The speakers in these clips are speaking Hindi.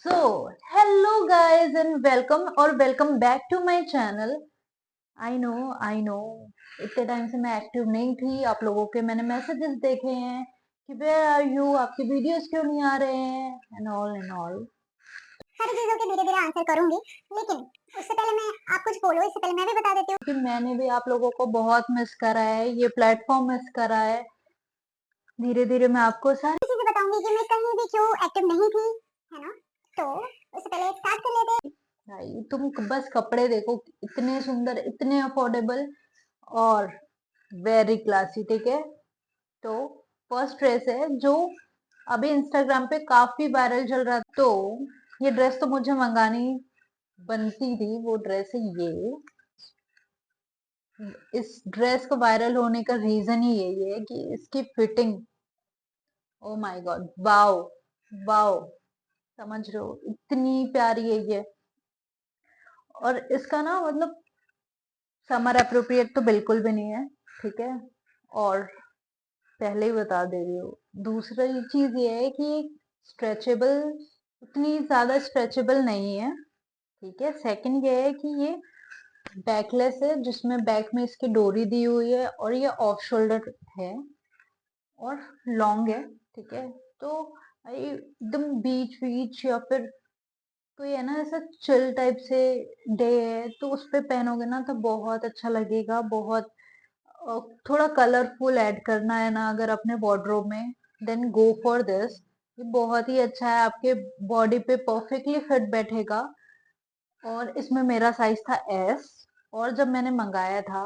So hello guys and welcome और welcome back to my channel. I know इतने टाइम से मैं एक्टिव नहीं थी। आप लोगों के मैंने मैसेजेस देखे हैं कि वेयर आर यू, आपके वीडियोस क्यों नहीं आ रहे हैं एंड ऑल। सारी चीजों के धीरे धीरे आंसर करूंगी, लेकिन उससे पहले मैं आप कुछ बोलो, इससे पहले मैं भी बता देती हूँ क्योंकि मैंने भी आप लोगों को बहुत मिस करा है, ये प्लेटफॉर्म मिस करा है। धीरे धीरे मैं आपको सारी चीजें बताऊंगी कि मैं कहीं भी क्यों एक्टिव नहीं थी, है ना। तो उससे पहले स्टार्ट कर लेते हैं। भाई तुम बस कपड़े देखो, इतने सुंदर, इतने अफोर्डेबल और वेरी क्लासी, ठीक है। तो फर्स्ट ड्रेस है जो अभी इंस्टाग्राम पे काफी वायरल चल रहा। तो ये ड्रेस तो मुझे मंगानी बनती थी। वो ड्रेस है ये। इस ड्रेस को वायरल होने का रीजन ही यही है कि इसकी fitting, O my God, wow wow, समझ रहे हो, इतनी प्यारी है ये। और इसका ना मतलब समर अप्रोप्रिएट तो बिल्कुल भी नहीं है, ठीक है। और पहले ही बता दे रही हूँ, दूसरी चीज ये है कि स्ट्रेचेबल, उतनी ज्यादा स्ट्रेचेबल नहीं है, ठीक है। सेकंड ये है कि ये बैकलेस है, जिसमें बैक में इसकी डोरी दी हुई है और ये ऑफ शोल्डर है और लॉन्ग है, ठीक है। तो एकदम बीच बीच या फिर कोई है ना ऐसा चिल टाइप से डे है तो उस पे पहनोगे ना तो बहुत अच्छा लगेगा। बहुत थोड़ा कलरफुल ऐड करना है ना अगर अपने वार्डरोब में, देन गो फॉर दिस। ये बहुत ही अच्छा है, आपके बॉडी पे परफेक्टली फिट बैठेगा। और इसमें मेरा साइज था एस, और जब मैंने मंगाया था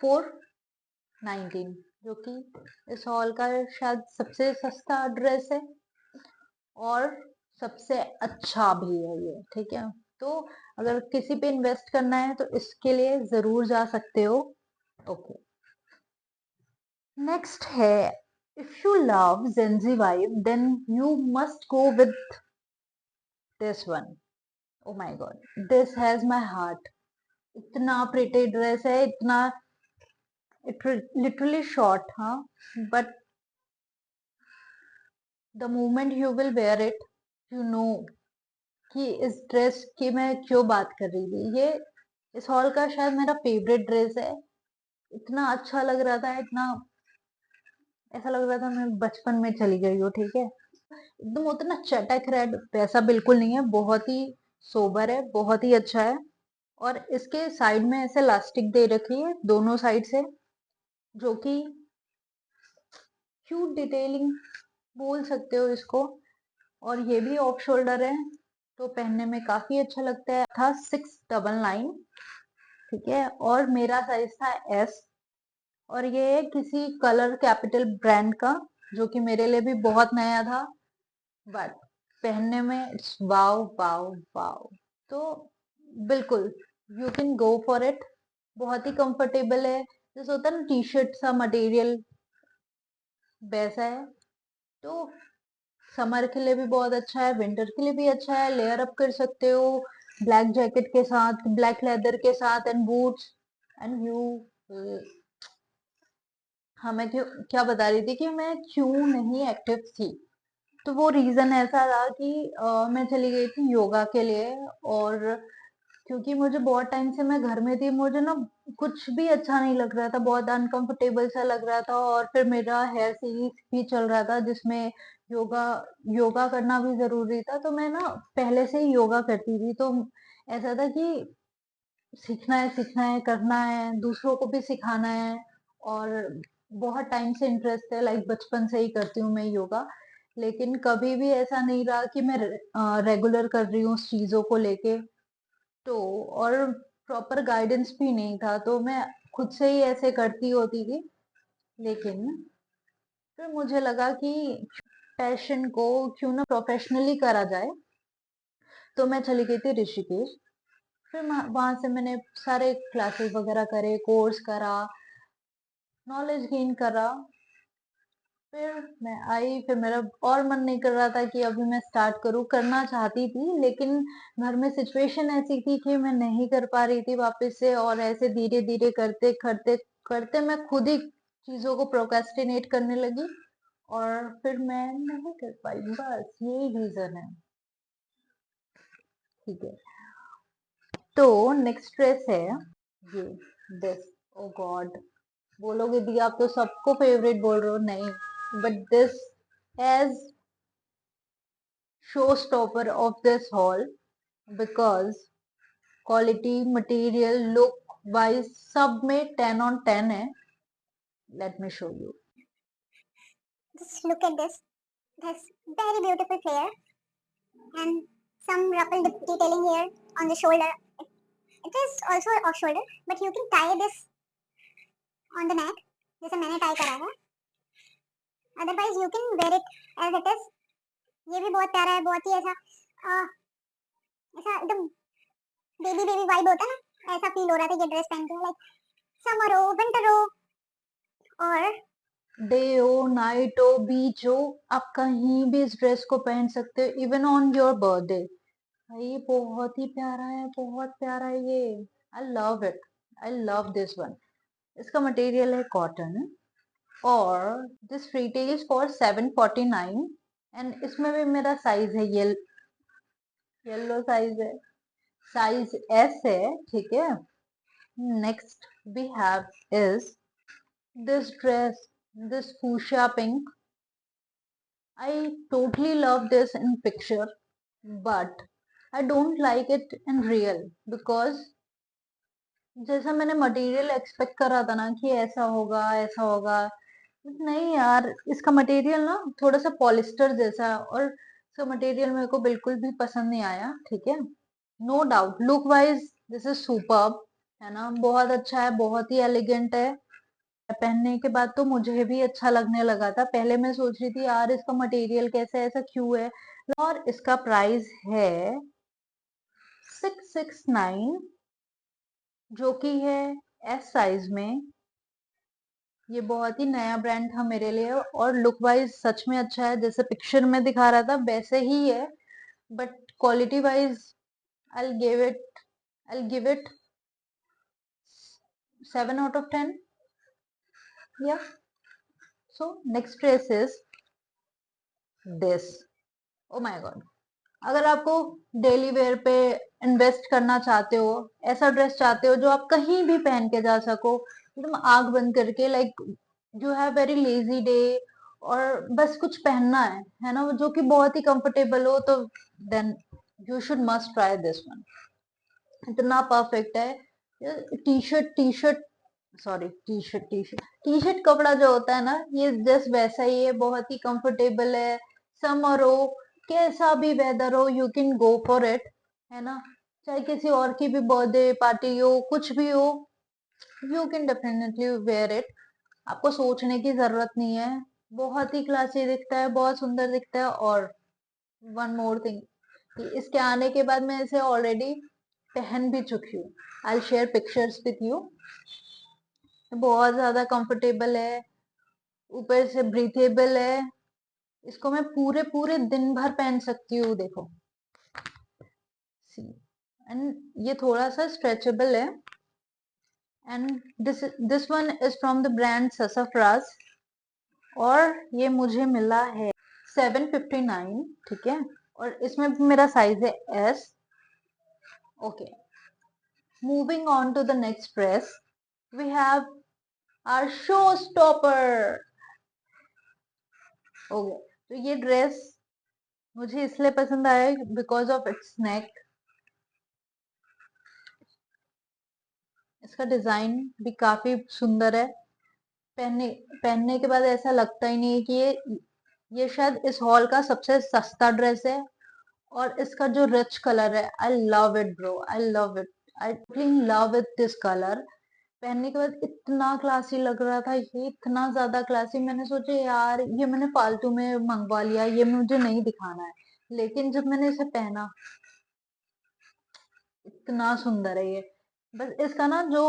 419, जो कि इस हॉल का शायद सबसे सस्ता ड्रेस है और सबसे अच्छा भी है ये, ठीक है। तो अगर किसी पे इन्वेस्ट करना है तो इसके लिए जरूर जा सकते हो। ओके, नेक्स्ट है, if you love gen Z vibe then you must go with this one. Oh my god, this has my heart. इतना प्रिटी ड्रेस है, इतना, इट लिटरली शॉर्ट, हाँ, but the moment you will wear it you know कि इस ड्रेस की मैं क्यों बात कर रही थी। ये इस हॉल का शायद मेरा फेवरेट ड्रेस है। इतना अच्छा लग रहा था, इतना ऐसा लग रहा था मैं बचपन में चली गई हूँ, ठीक है। एकदम उतना चटक रेड वैसा बिल्कुल नहीं है, बहुत ही सोबर है, बहुत ही अच्छा है। और इसके साइड में ऐसे लास्टिक दे रखी है दोनों साइड से, जो कि क्यूट डिटेलिंग बोल सकते हो इसको। और ये भी ऑफ शोल्डर है तो पहनने में काफी अच्छा लगता है। था 699, ठीक है, और मेरा साइज था एस। और ये है किसी कलर कैपिटल ब्रांड का, जो कि मेरे लिए भी बहुत नया था, बट पहनने में इट्स वाओ वाओ वाओ। तो बिल्कुल you can go for it. बहुत ही कंफर्टेबल है, जैसे होता है ना टी शर्ट सा मटेरियल, वैसा है। तो समर के लिए भी बहुत अच्छा है, विंटर के लिए भी अच्छा है, लेयर अप कर सकते हो ब्लैक जैकेट के साथ, ब्लैक लेदर के साथ एंड बूट्स एंड यू। हाँ, मैं क्यों क्या बता रही थी कि मैं क्यों नहीं एक्टिव थी। तो वो रीजन ऐसा था कि मैं चली गई थी योगा के लिए। और क्योंकि मुझे बहुत टाइम से मैं घर में थी, मुझे ना कुछ भी अच्छा नहीं लग रहा था, बहुत अनकंफर्टेबल सा लग रहा था। और फिर मेरा हेयर सीरीज भी चल रहा था जिसमें योगा योगा करना भी जरूरी था। तो मैं ना पहले से ही योगा करती थी, तो ऐसा था कि सीखना है, करना है, दूसरों को भी सिखाना है। और बहुत टाइम से इंटरेस्ट है, लाइक बचपन से ही करती हूँ मैं योगा। लेकिन कभी भी ऐसा नहीं रहा कि मैं रेगुलर कर रही हूँ उस चीजों को लेके। तो और प्रॉपर गाइडेंस भी नहीं था, तो मैं खुद से ही ऐसे करती होती थी। लेकिन फिर मुझे लगा कि पैशन को क्यों ना प्रोफेशनली करा जाए। तो मैं चली गई थी ऋषिकेश। फिर वहां से मैंने सारे क्लासेस वगैरह करे, कोर्स करा, नॉलेज गेन करा। फिर मैं आई, फिर मेरा और मन नहीं कर रहा था कि अभी मैं स्टार्ट करूं। करना चाहती थी लेकिन घर में सिचुएशन ऐसी थी कि मैं नहीं कर पा रही थी वापस से। और ऐसे धीरे धीरे करते करते करते मैं खुद ही चीजों को प्रोक्रेस्टिनेट करने लगी और फिर मैं नहीं कर पाई। बस यही रीजन है। ठीक है, तो नेक्स्ट ड्रेस है ये, दिस। ओ गॉड, बोलोगे दी आप तो सबको फेवरेट बोल रहे हो, नहीं, but this is show stopper of this hall, because quality, material, look wise सब में 10 on 10 है। Let me show you. Just look at this. This very beautiful flare and some ruffled detailing here on the shoulder. It is also off shoulder, but you can tie this on the neck, जैसे मैंने tie करा है. Otherwise you can wear it as it is. ये भी बहुत प्यारा है, बहुत ही ऐसा ऐसा एकदम बेबी बेबी वाइब होता है ना, ऐसा फील हो रहा था ये ड्रेस पहन के, लाइक समर हो, विंटर हो, और डे हो, नाइट हो, बीच हो, आप कहीं भी इस ड्रेस को पहन सकते हो, इवन ऑन योर बर्थडे। ये बहुत ही प्यारा है, बहुत प्यारा है ये। I love it, I love this one. इसका मटेरियल है कॉटन, और दिस रिटेल्स फॉर 749, एंड इसमें भी मेरा साइज है येलो साइज है, साइज एस है, ठीक है। Next we have is this dress, this fuchsia pink. I totally love this in picture, but I don't like it in real, because जैसा मैंने मटेरियल एक्सपेक्ट करा था ना कि ऐसा होगा, नहीं यार, इसका मटेरियल ना थोड़ा सा पॉलिस्टर जैसा है, और इसका मटेरियल मेरे को बिल्कुल भी पसंद नहीं आया, ठीक है। No doubt look wise this is superb, है ना, बहुत अच्छा है, बहुत ही एलिगेंट है। पहनने के बाद तो मुझे भी अच्छा लगने लगा था। पहले मैं सोच रही थी यार इसका मटेरियल कैसा है, ऐसा क्यों है। और इसका प्राइस है 669, जो कि है एस साइज में। ये बहुत ही नया ब्रांड था मेरे लिए, और लुक वाइज सच में अच्छा है, जैसे पिक्चर में दिखा रहा था वैसे ही है, but quality wise I give it 7 out of 10। या so next dress is this. O my God, अगर आपको डेली वेयर पे इन्वेस्ट करना चाहते हो, ऐसा ड्रेस चाहते हो जो आप कहीं भी पहन के जा सको एकदम आंख बंद करके, like you have very lazy day, और बस कुछ पहनना है ना, जो कि बहुत ही कंफर्टेबल हो, तो then you should must try this one. इतना परफेक्ट है। T shirt sorry T shirt कपड़ा जो होता है ना, ये जस्ट वैसा ही है, बहुत ही कंफर्टेबल है। समर हो, कैसा भी वेदर हो, you can go for it, है ना। चाहे किसी और की भी बर्थडे पार्टी हो, कुछ भी हो, you can definitely wear it. आपको सोचने की जरूरत नहीं है, बहुत ही क्लासी दिखता है, बहुत सुंदर दिखता है। और वन मोर थिंग, कि इसके आने के बाद मैं इसे ऑलरेडी पहन भी चुकी हूँ। I share pictures with you. बहुत ज्यादा कंफर्टेबल है, ऊपर से ब्रीथेबल है। इसको मैं पूरे पूरे दिन भर पहन सकती हूँ, देखो सी। एंड ये थोड़ा सा स्ट्रेचेबल है, and this one is from the brand Sassafras, और ये मुझे मिला है 759, ठीक है। और इसमें मेरा साइज है S. Okay, moving on to the next dress, we have our showstopper। Okay, तो ये ड्रेस मुझे इसलिए पसंद आया बिकॉज ऑफ इट्स नेक। इसका डिजाइन भी काफी सुंदर है। पहनने पहनने के बाद ऐसा लगता ही नहीं है कि ये शायद इस हॉल का सबसे सस्ता ड्रेस है। और इसका जो रिच कलर है, आई love it bro, I love it, I love with this colour. पहनने के बाद इतना क्लासी लग रहा था ये, इतना ज्यादा क्लासी, मैंने सोचा यार ये मैंने फालतू में मंगवा लिया, ये मुझे नहीं दिखाना है। लेकिन जब मैंने इसे पहना, इतना सुंदर है ये। बस इसका ना जो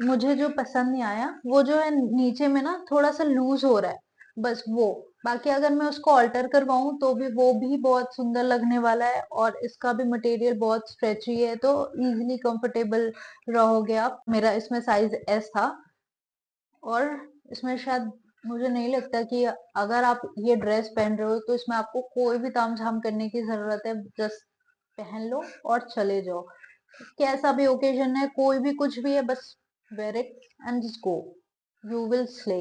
मुझे जो पसंद नहीं आया, वो जो है नीचे में ना थोड़ा सा लूज हो रहा है, बस वो। बाकी अगर मैं उसको ऑल्टर करवाऊं तो भी वो भी बहुत सुंदर लगने वाला है, और इसका भी मटेरियल बहुत स्ट्रेची है, तो इजीली कंफर्टेबल रहोगे आप। मेरा इसमें साइज एस था, और इसमें शायद मुझे नहीं लगता कि अगर आप ये ड्रेस पहन रहे हो तो इसमें आपको कोई भी तामझाम करने की जरूरत है। जस्ट पहन लो और चले जाओ। कैसा भी ओकेजन है, कोई भी कुछ भी है, बस wear it and just go, you will slay.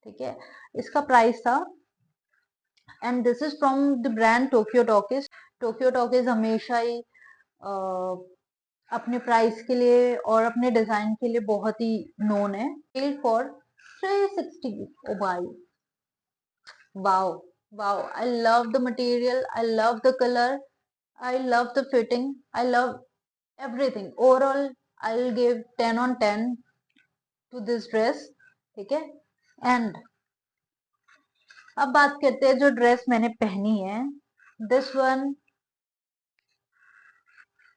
ठीक है, इसका प्राइस था, and this is from the brand Tokyo Talkies. Tokyo Talkies हमेशा ही अपने प्राइस के लिए और अपने डिजाइन के लिए बहुत ही नोन है। Sale for 360। ओ भाई, wow, wow, I love the material, I love the colour, I love the fitting, I love everything. Overall I will give 10 on 10 to this dress. ठीक है, एंड अब बात करते हैं जो ड्रेस मैंने पहनी है। दिस वन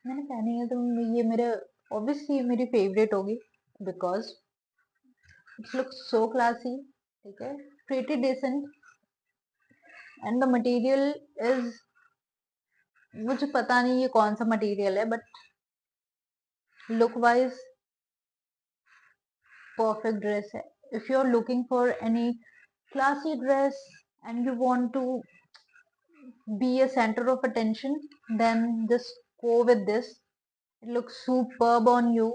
मैंने पहनी है, तो ये मेरे ऑब्वियसली मेरी फेवरेट होगी, because it looks so classy. ठीक है, pretty decent, and the material is, मुझे पता नहीं ये कौन सा मटेरियल है, but look wise perfect dress है। If you are looking for any classy dress and you want to be a center of attention, then just go with this. It looks superb on you.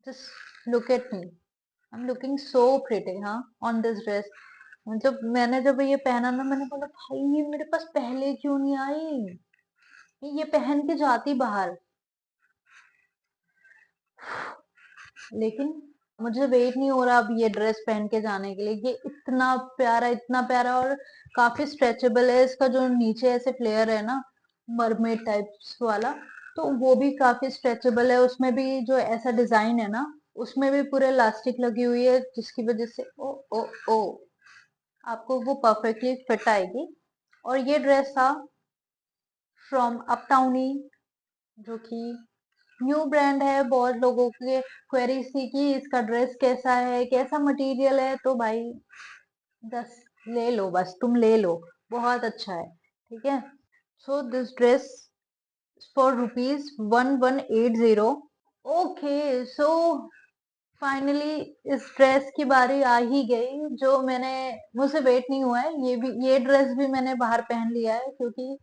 Just look at me, I'm looking so pretty, हाँ, on this dress. मतलब मैंने जब ये पहना ना, मैंने बोला भाई ये मेरे पास पहले क्यों नहीं आई, ये पहन के जाती बाहर। लेकिन मुझे वेट नहीं हो रहा अब ये ड्रेस पहन के जाने के लिए। ये इतना प्यारा, इतना प्यारा, और काफी स्ट्रेचेबल है। इसका जो नीचे ऐसे फ्लेयर है ना, मरमेड टाइप्स वाला, तो वो भी काफी स्ट्रेचेबल है। उसमें भी जो ऐसा डिजाइन है ना, उसमें भी पूरे इलास्टिक लगी हुई है, जिसकी वजह से ओ ओ ओ आपको वो परफेक्टली फिट आएगी। और ये ड्रेस था फ्रॉम अपटाउनी, जो कि न्यू ब्रांड है। बहुत लोगों के क्वेरीज थी कि इसका ड्रेस कैसा है, कैसा मटेरियल है, तो भाई बस ले लो, बस तुम ले लो, बहुत अच्छा है। ठीक है, so this dress for ₹1180। Okay, so finally इस ड्रेस की बारी आ ही गई, जो मैंने, मुझसे वेट नहीं हुआ है। ये ड्रेस भी मैंने बाहर पहन लिया है, क्योंकि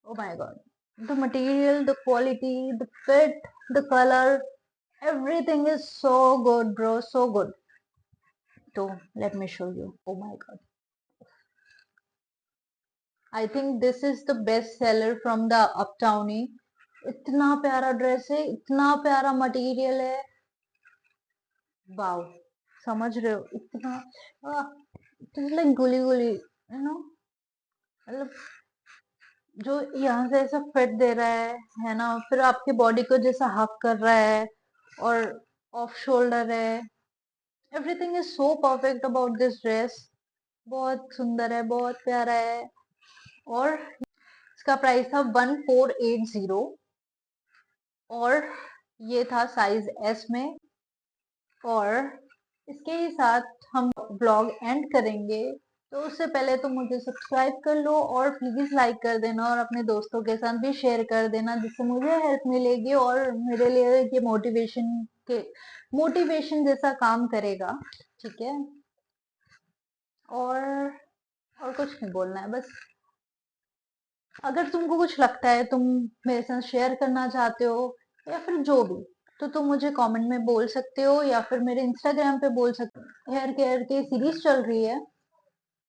oh my god, the material, the quality, the fit, the color, everything is so good, bro, so good. So let me show you. Oh my god, I think this is the best seller from the Uptowny. इतना प्यारा ड्रेस है, इतना प्यारा मटेरियल है, वाओ, समझ रहे हो, इतना लाइक गुली गुली, यू नो, मतलब जो यहाँ से ऐसा फिट दे रहा है ना, फिर आपके बॉडी को जैसा हक कर रहा है, और ऑफ शोल्डर है। Everything is so perfect about this dress. बहुत सुंदर है, बहुत प्यारा है। और इसका प्राइस था 1480, और ये था साइज एस में। और इसके ही साथ हम ब्लॉग एंड करेंगे, तो उससे पहले तो मुझे सब्सक्राइब कर लो, और प्लीज लाइक कर देना, और अपने दोस्तों के साथ भी शेयर कर देना, जिससे मुझे हेल्प मिलेगी और मेरे लिए ये मोटिवेशन जैसा काम करेगा। ठीक है, और और कुछ नहीं बोलना है, बस अगर तुमको कुछ लगता है, तुम मेरे साथ शेयर करना चाहते हो, या फिर जो भी, तो तुम मुझे कमेंट में बोल सकते हो, या फिर मेरे इंस्टाग्राम पे बोल सकते हो। हेयर केयर की सीरीज चल रही है,